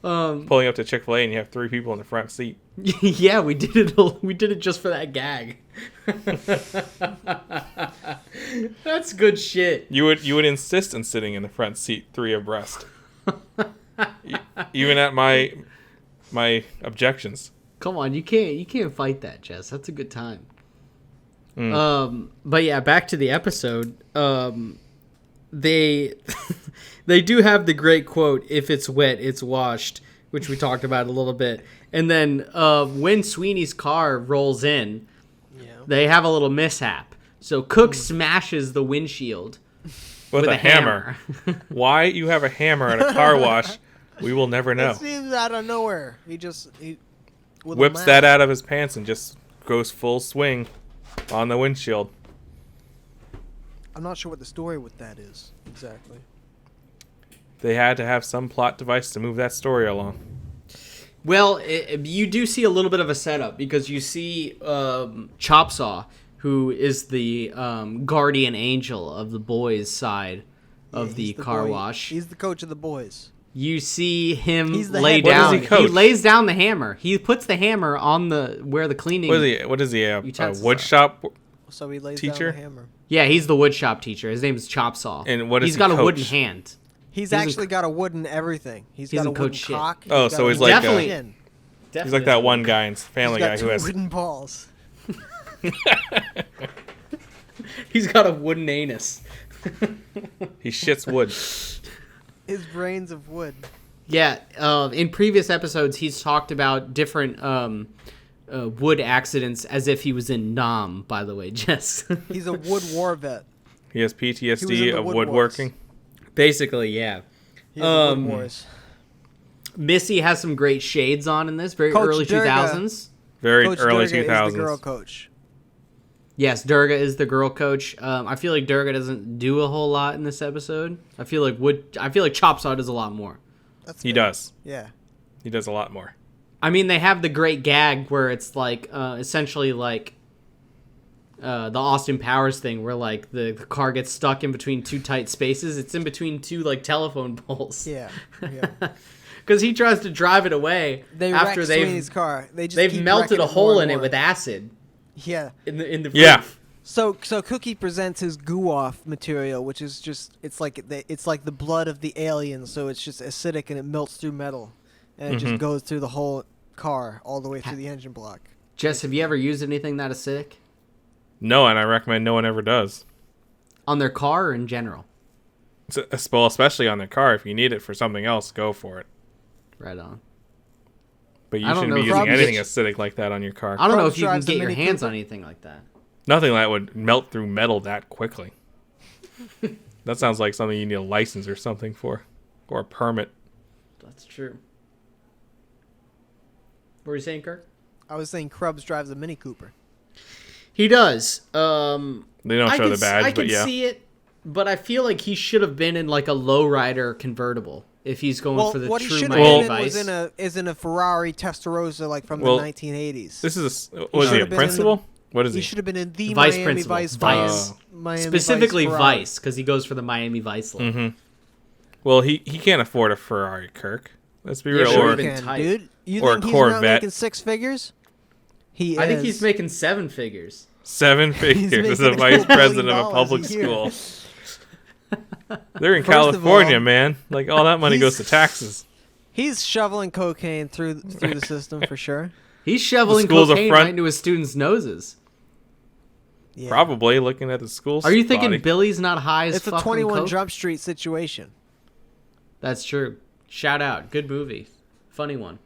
Um, Pulling up to Chick-fil-A and you have 3 people in the front seat. yeah, we did it. We did it just for that gag. That's good shit. You would insist on sitting in the front seat 3 abreast. Even at my objections. Come on, you can't fight that, Jess. That's a good time. Mm. But yeah, back to the episode. They they do have the great quote, "If it's wet, it's washed," which we talked about a little bit. And then when Sweeney's car rolls in, they have a little mishap. So Cook smashes the windshield With with a hammer. Why you have a hammer at a car wash, we will never know. It seems out of nowhere. He with a Whips mallet. that out of his pants and just goes full swing on the windshield. I'm not sure what the story with that is exactly. They had to have some plot device to move that story along. Well, you do see a little bit of a setup because you see Chop Saw, who is the guardian angel of the boys' side of the He's car boy- wash. He's the coach of the boys. you see him He's the lay head down. What does he coach? He lays down the hammer. He puts the hammer on where the cleaning. What is he? A utensils wood are. shop? So he lays Teacher? down the hammer. Yeah, he's the wood shop teacher. His name is Chopsaw. And what does He's he got a wooden coach? hand. He's doesn't actually got a wooden everything. He's he got a doesn't wooden coach shit. cock. Oh, got so a he's wooden like Definitely- chin. He's like that one guy in Family He's Guy got who two has wooden balls. He's got a wooden anus. he shits wood. His brains of wood. Yeah, in previous episodes, he's talked about different wood accidents as if he was in Nam, by the way, Jess. He's a wood war vet. He has He was in PTSD the of Wood woodworking. Basically, yeah. He has the wood wars. Missy has some great shades on in this, very Coach early Durga. 2000s. Very Coach early Durga 2000s. is the girl coach. Yes, Durga is the girl coach. I feel like Durga doesn't do a whole lot in this episode. I feel like Chopsaw does a lot more. That's He fair. does. Yeah. He does a lot more. I mean, they have the great gag where it's like essentially like the Austin Powers thing, where like the car gets stuck in between two tight spaces. It's in between two like telephone poles. Yeah. Yeah. Because he tries to drive it away They after wreck Sweeney's car. They just they've keep melted wrecking a hole more in and it more. with acid Yeah. in the Yeah. roof. So Cookie presents his goo off material, which is just it's like the blood of the alien, so it's just acidic and it melts through metal, and it just goes through the whole car all the way through the engine block. Jess, have you ever used anything that acidic No, and I recommend no one ever does. on their car or in general? Well, especially on their car. If you need it for something else, go for it. Right on. But you I don't shouldn't know be if using Probably- anything acidic like that on your car. I don't know Probs if you can drives a get your Mini hands Cooper. on anything like that. Nothing that would melt through metal that quickly. That sounds like something you need a license or something for. Or a permit. That's true. What were you saying, Kirk? I was saying Krubs drives a Mini Cooper. He does. They don't show the badge, I but can yeah. see it, but I feel like he should have been in like a lowrider convertible if he's going Well, for the what he true should have Miami been in Vice. is in a Ferrari Testarossa like from Well, the 1980s. This is was he should a have been in principal? What is He he? should have been in the Vice Miami principal. Vice. Vice. Miami Specifically Vice Ferrari. Vice, because he goes for the Miami Vice look. Well, he can't afford a Ferrari, Kirk. Let's be Yeah, real. sure, Or he He been can, tight. dude. You Or think a he's not Corvette. making six figures? He I think is. he's making 7 figures. 7 figures as making a a vice couple president of a $1 public a year. school. They're in First of California, all, man. Like all that money goes to he's- taxes. He's shoveling cocaine through the system for sure. He's shoveling school's a cocaine front- right into his students' noses. Yeah. Probably looking at the school. Are you thinking body. Billy's not high as It's a fucking 21 coke? Jump Street situation. That's true. Shout out. Good movie. Funny one.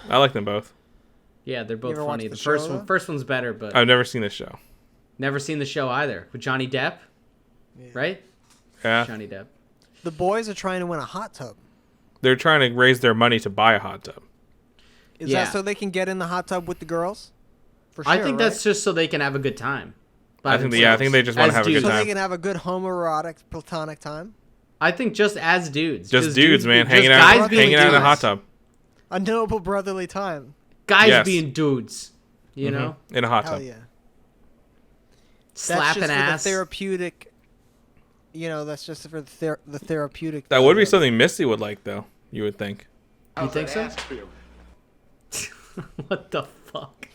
I like them both. Yeah, they're both ever funny. watched The the first show, one, though? first one's better, but I've never seen this show. never seen the show either. With Johnny Depp, right? Yeah, Johnny Depp. The boys are trying to win a hot tub. they're trying to raise their money to buy a hot tub. Is Yeah. that so they can get in the hot tub with the girls? For sure, I think right? that's just so they can have a good time. by I think themselves. they just want As to have a good dudes. so time. they can have a good homoerotic platonic time. I think just as dudes. Just dudes, man, just hanging guys out, being hanging out in a dudes. hot tub. A noble brotherly time. Guys Yes. being dudes. You know? In a hot Hell tub. yeah. That's Slapping just for ass. the therapeutic. You know, that's just for the therapeutic. That would be value of it. something Missy would like, though. You would think. You think so? What the fuck?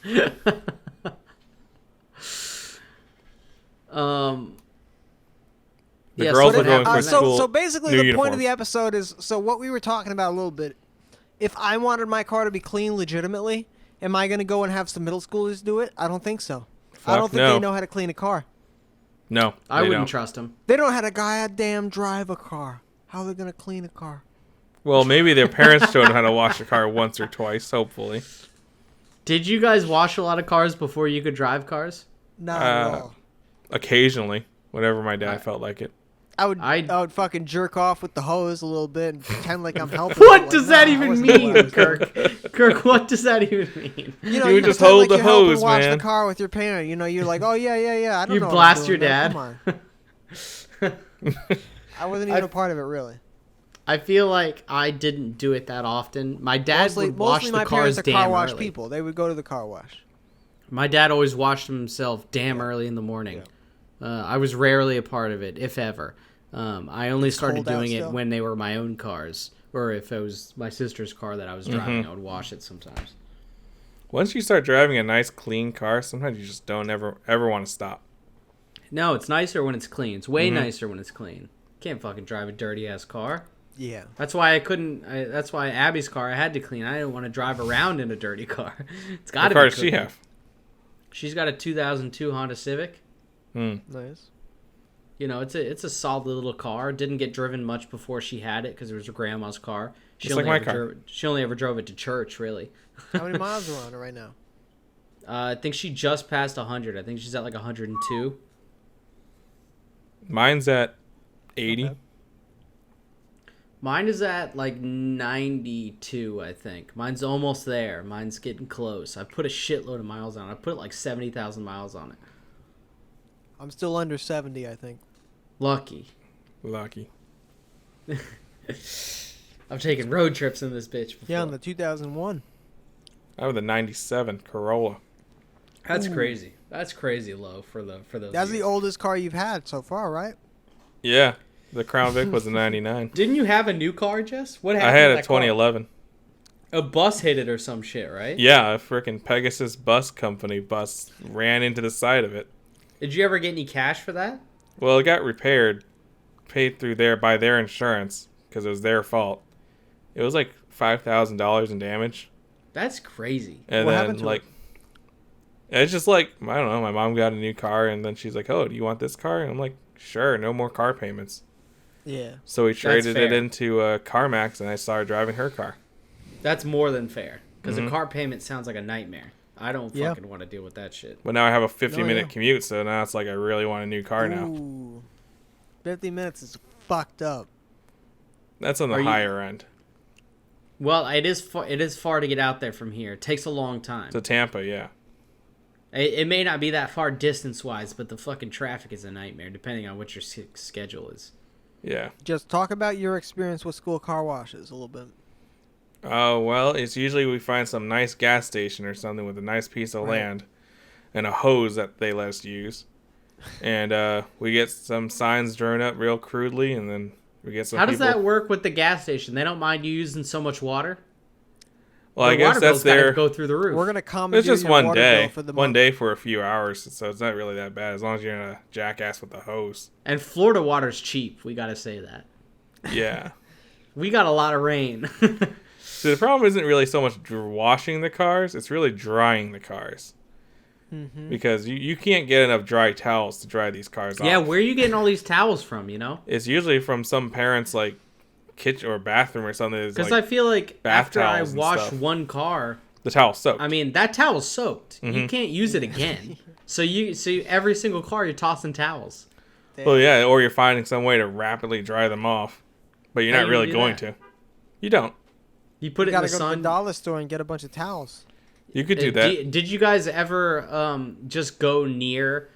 The yeah, girls so were going then- for school. So basically, new the point uniforms. of the episode is so what we were talking about a little bit. If I wanted my car to be clean legitimately, am I going to go and have some middle schoolers do it? I don't think so. I don't think no. they know how to clean a car. No, I they wouldn't don't. trust him. They don't know how to goddamn drive a car. How are they going to clean a car? Well, maybe their parents showed them how to wash a car once or twice. Hopefully, Did you guys wash a lot of cars before you could drive cars? Not at Uh, all. occasionally, whenever my dad felt like it. I would I- would fucking jerk off with the hose a little bit and pretend like I'm helping. What but, does like, that nah, I even wasn't doing mean, what I was doing. Kirk? Kirk, what does that even mean? You know, You you just pretend hold like the you're helping hose, wash man. the car with your parent. You know, you're like, oh yeah. I don't You know. what I'm blast doing, your man. dad? Come on. I wasn't even a part of it really. I feel like I didn't do it that often. My dad would wash mostly the my cars parents are damn car wash early. people. They would go to the car wash. My dad always washed himself damn early in the morning. I was rarely a part of it, if ever. I only started cold out doing it still? when they were my own cars. Or if it was my sister's car that I was driving, I would wash it sometimes. Once you start driving a nice, clean car, sometimes you just don't ever want to stop. No, it's nicer when it's clean. It's way nicer when it's clean. Can't fucking drive a dirty ass car. Yeah. That's why I couldn't. That's why Abby's car I had to clean. I didn't want to drive around in a dirty car. It's got to be. What car does she have? She's got a 2002 Honda Civic. Nice. You know, it's a solid little car. Didn't get driven much before she had it because it was her grandma's car. Just like my car. She only ever drove it to church, really. How many miles are on it right now? I think she just passed 100. I think she's at like 102. Mine's at 80. Okay. Mine is at like 92, I think. Mine's almost there. Mine's getting close. I put a shitload of miles on it. I put like 70,000 miles on it. I'm still under 70, I think. Lucky. I've taken road trips in this bitch before. Yeah, on the 2001. I have the 97 Corolla. That's crazy. That's crazy low for those. That's the years. oldest car you've had so far, right? Yeah, the Crown Vic was a 99. Didn't you have a new car, Jess? What happened? I had to a that car? 2011. A bus hit it or some shit, right? Yeah, a freaking Pegasus bus company bus ran into the side of it. Did you ever get any cash for that? Well, it got repaired, paid through by their insurance because it was their fault. It was like $5,000 in damage. That's crazy. And What then happened to like, it's just like, I don't know. My mom got a new car, and then she's like, "Oh, do you want this car?" And I'm like, "Sure, no more car payments." Yeah. So we traded it fair. into CarMax, and I started driving her car. That's more than fair. Because a car payment sounds like a nightmare. I don't Yeah. fucking want to deal with that shit. But now I have a 50-minute yeah. commute, so now it's like I really want a new car now. Ooh. 50 minutes is fucked up. That's on the Are you- higher end. Well, it is far to get out there from here. It takes a long time. To Tampa, yeah. It may not be that far distance-wise, but the fucking traffic is a nightmare, depending on what your schedule is. Yeah. Just talk about your experience with school car washes a little bit. Oh, well, it's usually we find some nice gas station or something with a nice piece of Right. land and a hose that they let us use. And we get some signs drawn up real crudely, and then we get some How does people... that work with the gas station? They don't mind you using so much water? Well, I The guess water that's bill's gotta their... go through the roof. We're going to commandeer It's just your one water day. bill for the One month. day for a few hours, so it's not really that bad as long as you're in a jackass with the hose. And Florida water's cheap. We got to say that. Yeah. We got a lot of rain. So the problem isn't really so much washing the cars, it's really drying the cars. Mm-hmm. Because you can't get enough dry towels to dry these cars Yeah, off. where are you getting all these towels from, you know? It's usually from some parents' like kitchen or bathroom or something. Because Like I feel like bath after I towels and wash stuff. one car, the towel soaked. I mean, that towel's soaked. You Mhm. can't use it again. So every single car you're tossing towels. Well, yeah, or you're finding some way to rapidly dry them off, but you're How not do you really do going that? to. You don't. You put You it in got the to go to the sun. dollar store and get a bunch of towels. You could do that. Did you guys ever just go near,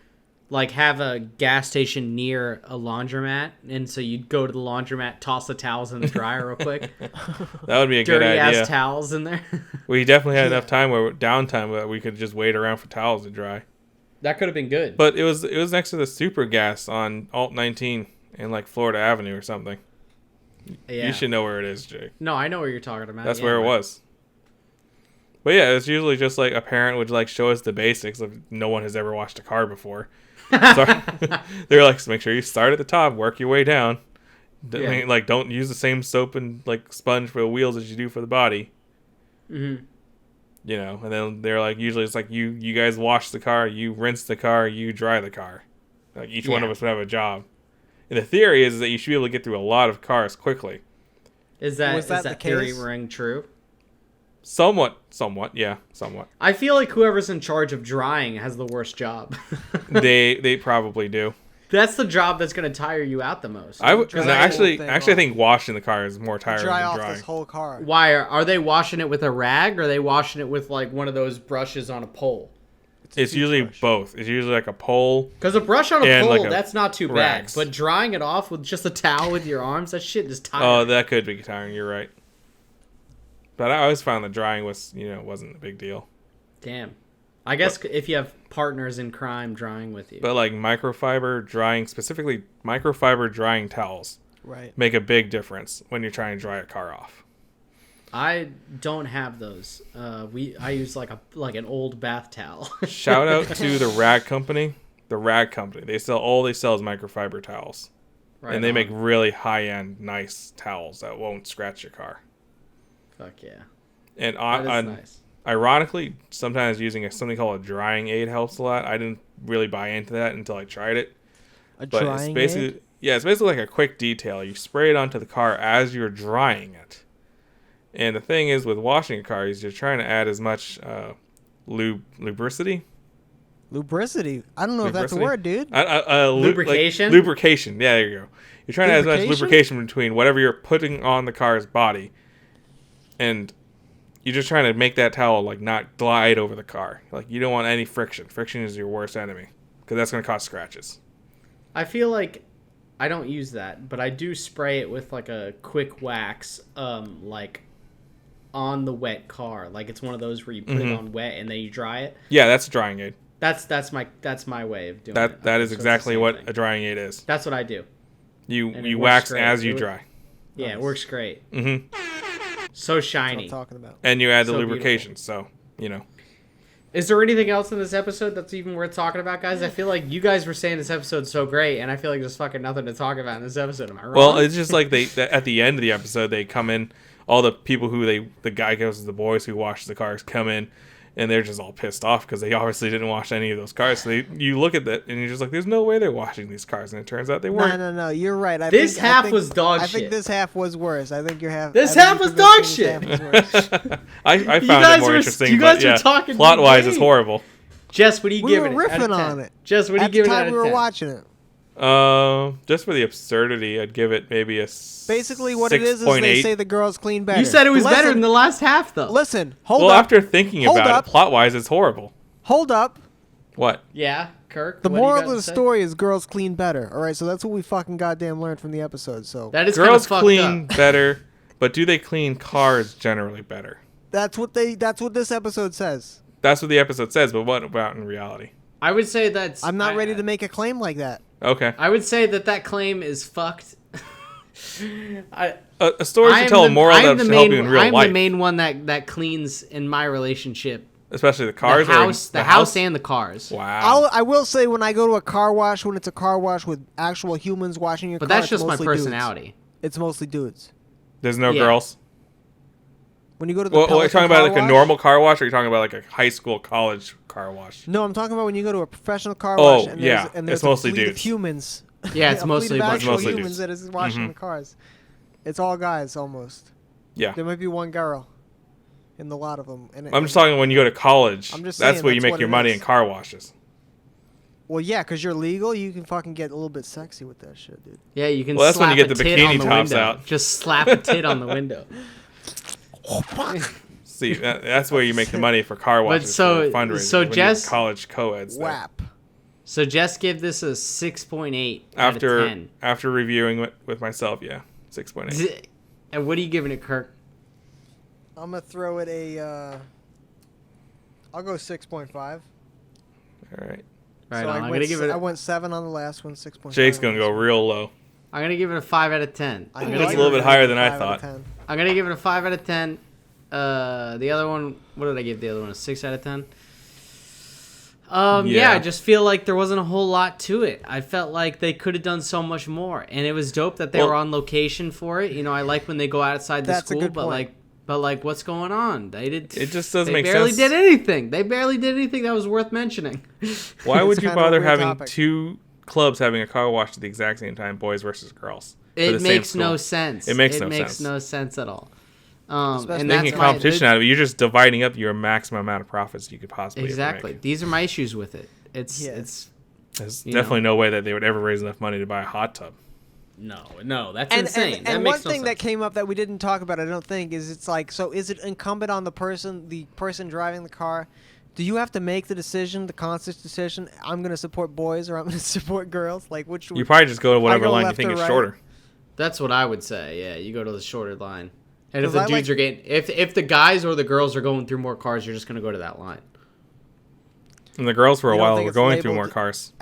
like have a gas station near a laundromat, and so you'd go to the laundromat, toss the towels in the dryer real quick, That would be a good dirty idea. ass towels in there. We definitely had enough time downtime that we could just wait around for towels to dry. That could have been good. But it was next to the Super Gas on Alt 19 in like Florida Avenue or something. Yeah. You should know where it is, Jake. No, I know what you're talking about. That's Yeah, where it but- was. But yeah, it's usually just like a parent would like show us the basics of no one has ever washed a car before. So they're like, make sure you start at the top, work your way down. Yeah. Like, don't use the same soap and like sponge for the wheels as you do for the body. Mhm. You know, and then they're like, usually it's like you guys wash the car, you rinse the car, you dry the car. Like each one of Yeah. us would have a job. And the theory is that you should be able to get through a lot of cars quickly. Is that Was that the theory case? ring true? Somewhat, yeah, somewhat. I feel like whoever's in charge of drying has the worst job. They probably do. That's the job that's going to tire you out the most. I Dry the whole thing I off. think washing the car is more tiring Dry than off drying. this whole car. Why are they washing it with a rag, or are they washing it with like one of those brushes on a pole? It's usually toothbrush. both. It's usually like a pole. Because a brush on a And pole, like a that's not too rags. bad. But drying it off with just a towel with your arms, that shit is tiring. Oh, that could be tiring. You're right. But I always found that drying wasn't a big deal. Damn. I guess if you have partners in crime drying with you. But like microfiber drying, specifically microfiber drying towels, Right. make a big difference when you're trying to dry a car off. I don't have those. I use like an old bath towel. Shout out to the rag company. The rag company. All they sell is microfiber towels. Right and they on. make really high-end, nice towels that won't scratch your car. Fuck yeah. And That is nice. ironically, sometimes using something called a drying aid helps a lot. I didn't really buy into that until I tried it. But drying aid? Yeah, it's basically like a quick detail. You spray it onto the car as you're drying it. And the thing is, with washing a car, is you're trying to add as much lubricity. Lubricity. I don't know if that's a Lubricity? word, dude. Lubrication? Lubrication. Yeah, there you go. You're trying to add as much Lubrication? lubrication between whatever you're putting on the car's body, and you're just trying to make that towel like not glide over the car. Like you don't want any friction. Friction is your worst enemy because that's going to cause scratches. I feel like I don't use that, but I do spray it with like a quick wax, like on the wet car. Like it's one of those where you put it on wet and then you dry it. Yeah, that's a drying aid. That's my way of doing it. That is So it's exactly the same what thing. a drying aid is. That's what I do. And You it works wax great. as you dry. Yeah, Nice. it works great. Mm-hmm. So That's what shiny. I'm talking about. And you add the So lubrication. So, Is there anything else in this episode that's even worth talking about, guys? I feel like you guys were saying this episode's so great, and I feel like there's fucking nothing to talk about in this episode. Am I wrong? Well, it's just like at the end of the episode, they come in, all the people the guy goes, the boys who wash the cars come in, and they're just all pissed off because they obviously didn't wash any of those cars. So you look at that and you're just like, there's no way they're washing these cars. And it turns out they weren't. No, you're right. This half was dog I shit. think this half was worse. I think you're half. This I think half you're was dog convincing this shit. half was worse. I You found guys it more were- interesting. you guys but were yeah, talking plot-wise, great. it's horrible. Jess, what are you We giving were it? Out of riffing 10? on it. Jess, what are you At the giving it out time of we were 10? watching it. Just for the absurdity, I'd give it maybe a Basically, what it is they 6.8. say the girls clean better. You said it was better Listen- than the last half, though. Listen, hold Well, up. after thinking Hold about up. it, plot-wise, it's horrible. Hold up. What? Yeah, Kirk. The what do you moral got of to the say? story is girls clean better. All right, so that's what we fucking goddamn learned from the episode. So That is Girls kind of clean fucked up. better, but do they clean cars generally better? that's what this episode says. That's what the episode says, but what about in reality? I would say that's. I'm not ready to make a claim like that. Okay. I would say that claim is fucked. A story should tell a moral that should help you in real I'm life. the main one that cleans in my relationship. Especially the cars. The house and the cars. Wow. I will say when I go to a car wash, when it's a car wash with actual humans washing your But car, that's it's just my mostly dudes. personality. It's mostly dudes. There's no Yeah. girls. When you go to the Well, are you Pelican talking about car like a wash- normal car wash, or are you talking about like a high school, college car wash? No, I'm talking about when you go to a professional car Oh, wash. And yeah. there's It's mostly a fleet of dudes. humans. Yeah, it's a mostly fleet of a bunch actual mostly humans dudes. that is washing Mhm. the cars. It's all guys almost. Yeah. There might be one girl in the lot of them. And I'm just talking when you go to college. I'm just that's saying where you that's make what your it money is. in car washes. Well, yeah, because you're legal. You can fucking get a little bit sexy with that shit, dude. Yeah, you can. Well, that's when you slap get a the tit bikini on the tops window. out. Just slap a tit on the window. See, that's where you make the money for car washes. so- for fundraising, so when you Jess- have college co-eds there. WAP. So Jess gave this a 6.8 out of 10. After reviewing with myself, yeah, 6.8. And what are you giving it, Kirk? I'm gonna throw it a. I'll go 6.5. All right. Right So on. I I'm went gonna give it. I went 7 on the last one. 6.5. Jake's on gonna this go one. real low. I'm gonna give it a 5 out of 10. I think know that's a you're little bit gonna higher give than it I 5 out of thought. 10. I'm gonna give it a 5 out of 10. The other one, what did I give the other one? A 6 out of 10. Yeah, Yeah. I just feel like there wasn't a whole lot to it. I felt like they could have done so much more, and it was dope that they Well- were on location for it. You know, I like when they go outside the That's a school, good but point. like, what's going on? They did. It just doesn't They make barely sense. did anything. They barely did anything that was worth mentioning. Why It's would you kind of a bother weird having topic. two clubs having a car wash at the exact same time, boys versus girls? for the It same makes no school? sense. It makes no sense at all. Especially And Making that's a why competition out of it, you're just dividing up your maximum amount of profits you could possibly ever exactly. make. These are my issues with it. It's Yeah. it's There's you definitely no way that they would ever raise enough money to buy a hot tub. no, that's And, insane. and, that and makes one no thing that sense. came up that we didn't talk about, I don't think, is it's like, so is it incumbent on the person driving the car? Do you have to make the decision, the conscious decision? I'm going to support boys or I'm going to support girls. Like which? You probably just go to whatever go line you left think or is right. shorter. That's what I would say. Yeah, you go to the shorter line. And if 'Cause the I dudes like- are getting, if the guys or the girls are going through more cars, you're just gonna go to that line. And the girls for a You don't while think were it's going through labeled- more cars.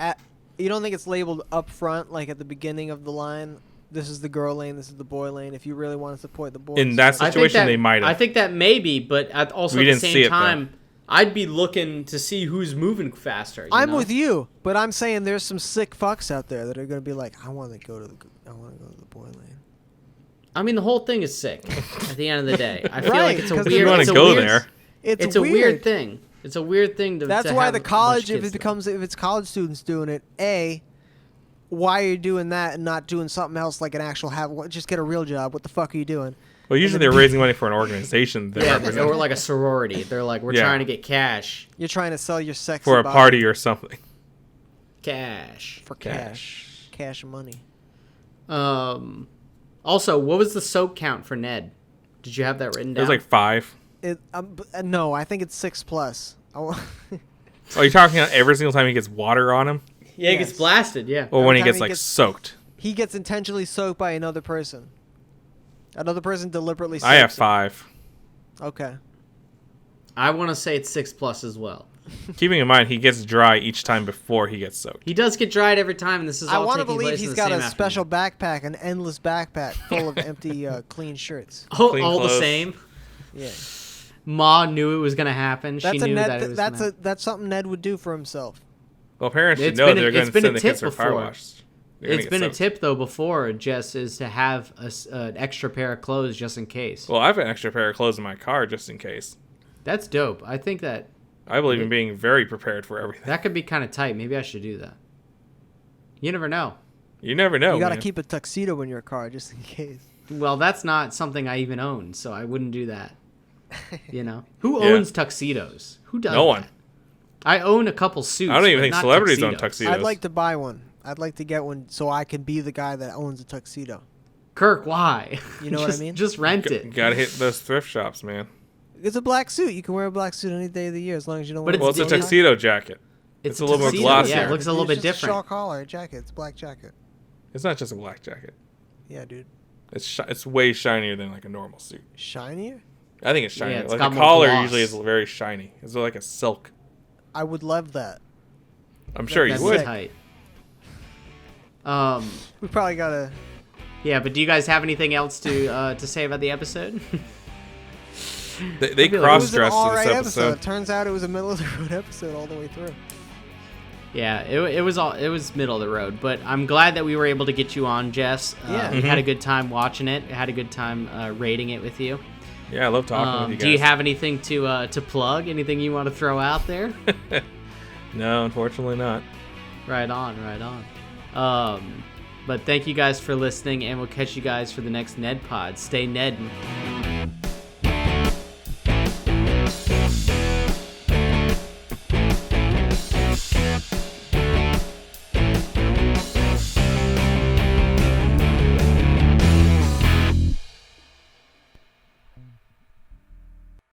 You don't think it's labeled up front, like at the beginning of the line? this is the girl lane, this is the boy lane. If you really want to support the boys, In that situation, they might have. I think that maybe, but also We at the didn't see same it, time, I'd be looking to see who's moving faster. I'm with you, but I'm saying there's some sick fucks out there that are gonna be like, I want to go to the boy lane. I mean, the whole thing is sick. At the end of the day, I feel Right, like it's a 'cause weird. you want it's to a go weird- there. It's a weird thing. It's a weird thing to. That's to why have the a bunch of college, if kids if it's college students doing it, why are you doing that and not doing something else like an actual just get a real job? What the fuck are you doing? Well, usually they're raising money for an organization. do. Yeah, or like a sorority. They're like, we're Yeah. trying to get cash. You're trying to sell your sex for a party or something. Cash. for cash and money. Also, what was the soak count for Ned? Did you have that written It down? was like 5. No, I think it's 6+. Oh, you're talking about every single time he gets water on him? yeah, he gets Yes. blasted. Yeah. Or when Every he time gets he like gets- soaked? He gets intentionally soaked by another person. Another person deliberately soaks I have him. 5. Okay. I want to say it's 6+ as well. Keeping in mind, he gets dry each time before he gets soaked. He does get dried every time, and this is I all want to taking believe place in he's the got same a afternoon. special backpack, an endless backpack full of empty, clean shirts. All clean the clothes. same. Yeah. Ma knew it was gonna happen. That's she knew Ned. that it was That's gonna that's something Ned would do for himself. Well, parents should It's know been a- they're going it's to been a send the tip kids their car before. washed. They're gonna It's get been a soaked. tip though before, Jess, is to have an extra pair of clothes just in case. Well, I have an extra pair of clothes in my car just in case. That's dope. I think that I believe in being very prepared for everything. that could be kind of tight. Maybe I should do that. You never know. You never know, You got to man. keep a tuxedo in your car just in case. Well, that's not something I even own, so I wouldn't do that. You know, who Yeah. owns tuxedos? Who does? No one. that? I own a couple suits. I don't even but think not celebrities own tuxedos. I'd like to buy one. I'd like to get one so I can be the guy that owns a tuxedo. Kirk, why? You know what I Just- mean? Just rent it. Gotta hit those thrift shops, man. It's a black suit. You can wear a black suit any day of the year as long as you don't But wear Well, it's a It's- tuxedo jacket. It's a little more tuxedo, glossy. Yeah, it looks a little bit It's just a shawl different. collar jacket. It's a black jacket. It's not just a black jacket. Yeah, dude. It's way shinier than like a normal suit. Shinier? I think it's shiny. Yeah, it's like got the more collar gloss. usually is very shiny. It's like a silk. I would love that. I'm sure you That's would. tight. We probably gotta. Yeah, but do you guys have anything else to say about the episode? They feel like- cross It was an dressed in alright this episode. episode. Turns out it was a middle of the road episode all the way through. Yeah, it was middle of the road, but I'm glad that we were able to get you on, Jess. Yeah. We had a good time watching it. Had a good time rating it with you. Yeah, I love talking with you guys. Do you have anything to plug? Anything you want to throw out there? No, unfortunately not. Right on. But thank you guys for listening, and we'll catch you guys for the next Ned Pod. Stay Ned.